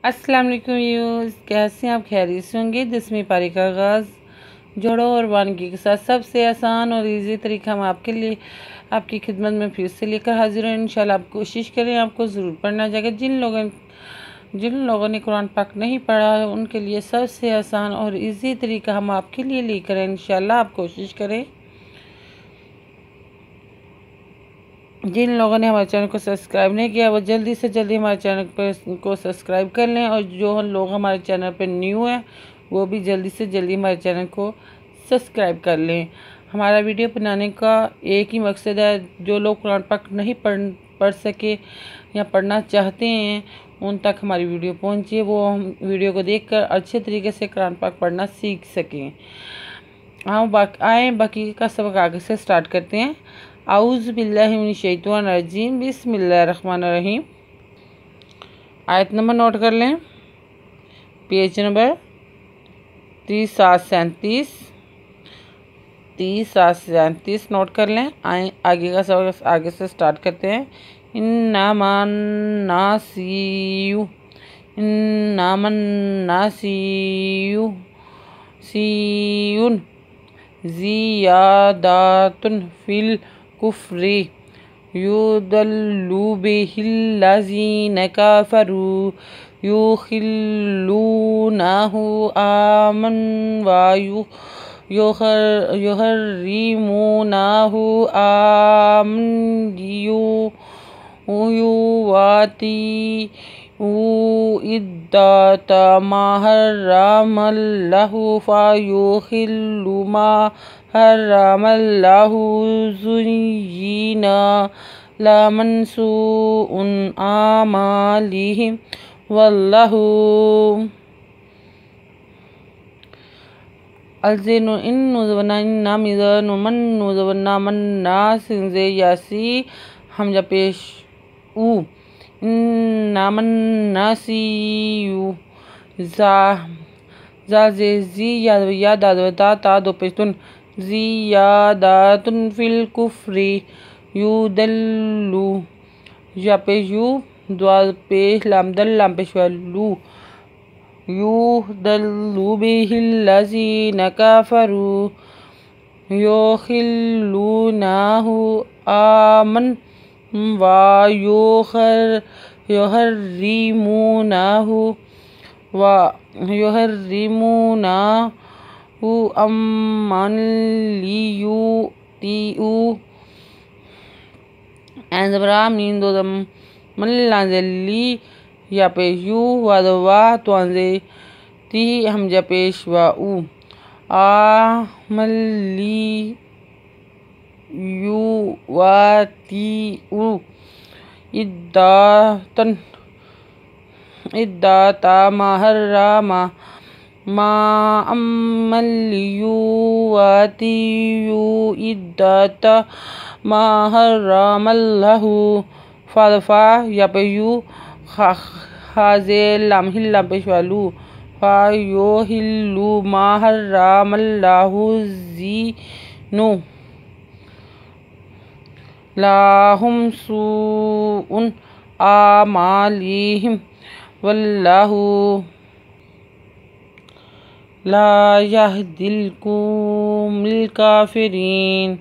अस्सलाम वालेकुम व्यूअर्स, कैसे हैं आप? खैरियत से होंगे। 10वीं पारी का आगाज़ जोड़ों और वानगी के साथ सबसे आसान और इजी तरीका हम आपके लिए आपकी खिदमत में फिर से लेकर हाजिर हैं। इंशाल्लाह आप कोशिश करें, आपको ज़रूर पढ़ना जाएगा। जिन लोगों ने कुरान पाक नहीं पढ़ा है उनके लिए सबसे आसान और इजी तरीका हम आपके लिए लेकर हैं। इंशाल्लाह आप कोशिश करें। जिन लोगों ने हमारे चैनल को सब्सक्राइब नहीं किया वो जल्दी से जल्दी हमारे चैनल को सब्सक्राइब कर लें, और जो लोग हमारे चैनल पर न्यू हैं वो भी जल्दी से जल्दी हमारे चैनल को सब्सक्राइब कर लें। हमारा वीडियो बनाने का एक ही मकसद है, जो लोग कुरान पाक नहीं पढ़ सके या पढ़ना चाहते हैं उन तक हमारी वीडियो पहुँचे, वो हम वीडियो को देखकर अच्छे तरीके से कुरान पाक पढ़ना सीख सकें। बाकी का सबक आगे से स्टार्ट करते हैं। आऊज़ु बिल्लाहि मिनश शैतानिर रजीम, बिस्मिल्लाहिर रहमानिर रहीम। आयत नंबर नोट कर लें, पेज नंबर 3737 नोट कर लें। आगे का सबक आगे से स्टार्ट करते हैं। इन्नामन नासियु सीयुन ज़ियादातुन फिल कुफ्री युदल्लु बिहिल्लज़ीना कफ़रू युखिल्लूनहु आमन व युहर्रिमूनहु आमन युवाती इद्दत मा हर्रमल्लाहु फयुहिल्लु मा हर्रमल्लाहु ज़ुय्यिना लमन सूउन आमालिहिम वल्लाहु अलज़ीनु इन्नुज़वना इन्ना मिज़ानु मन्नुज़वना मन्ना सिंज़े यासी हमजा पेश उ इन्नामन नासियु ज़ी या दादवता ता दो पेशतुन ज़ियादातुन फिल कुफ्री युदल्लु या पेश यू द्वा पेश लामदल लाम पेश लू युदल्लु बिहिल्लज़ीना कफ़रू युखिल्लूनहु आमन व युहर्रिमूनहु अम्मन लियुतिउ एंज़बरा मीन दो दम मन लांज़ली या पेश यू वादवा तुआंज़े ती हमजा पेश वा उ आमली युवातिउ इद्दाता मा हर्रमा मा अम्मल युवातिउ इद्दाता मा हर्रमल्लाहु फादफा या पे यू खाजे लाम हिल्ला पेशवालू फा यो हिल्लू मा हर्रमल्लाहु ज़ीनु लाहुम सूउन आमालिहिम वल्लाहु ला यहदिल कौमिल काफिरीन।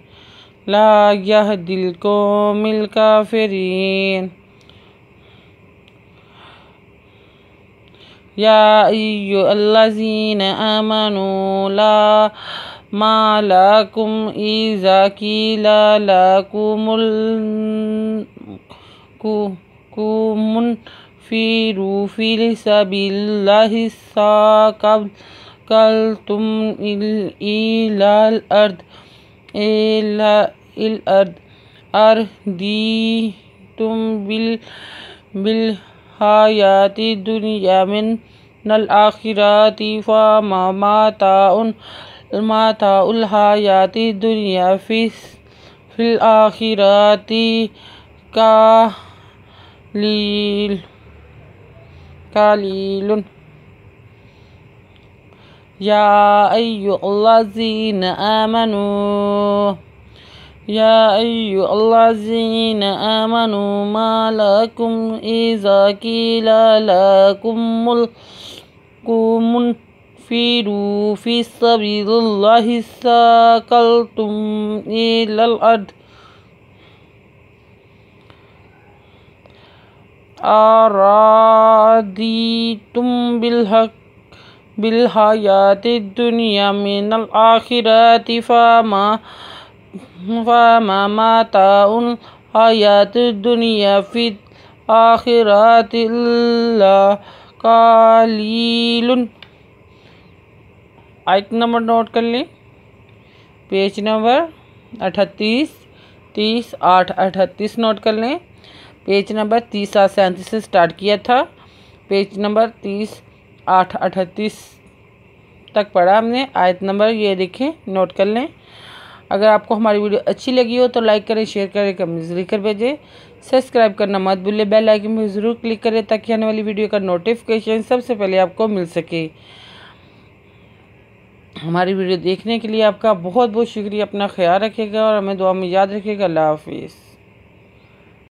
या अय्युहल्लज़ीना आमनू ला मा लकुम इज़ा क़ीला लकुमुन्फ़िरू फ़ी सबिलिल्लाहि साक़लतुम इलल अर्द अर्दीतुम बिल हायाति दुनिया मिनल आखिरति फमा माताउल हायाति दुनिया फिल आखिरति कालीलुन। या अय्युहल्लज़ीना आमनू یا ایھا الذین آمنوا ما لکم اذا قیل لکم انفروا فی سبیل اللہ اثاقلتم الی الارض ارضیتم بالحیاۃ الدنیا من الآخرۃ فما متاع الحیاۃ الدنیا فی الآخرۃ الا قلیل۔ آیت نمبر نوٹ کر لیں، پیج نمبر 38 30 8 38 نوٹ کر لیں۔ پیج نمبر 30 7 37 سے سٹارٹ کیا تھا، پیج نمبر 30 8 38 تک پڑھا ہم نے۔ آیت نمبر یہ دیکھیں، نوٹ کر لیں۔ اگر آپ کو ہماری ویڈیو اچھی لگی ہو تو لائک کریں، شیئر کریں، کمنٹ ضرور کر بھیجیں، سبسکرائب کرنا مت بھولیں، بیل آئیکن بھی ضرور کلک کریں تاکہ آنے والی ویڈیو کا نوٹیفیکیشن سب سے پہلے آپ کو مل سکے۔ ہماری ویڈیو دیکھنے کے لیے آپ کا بہت بہت شکریہ۔ اپنا خیال رکھیے گا اور ہمیں دعا میں یاد رکھیے گا۔ اللہ حافظ۔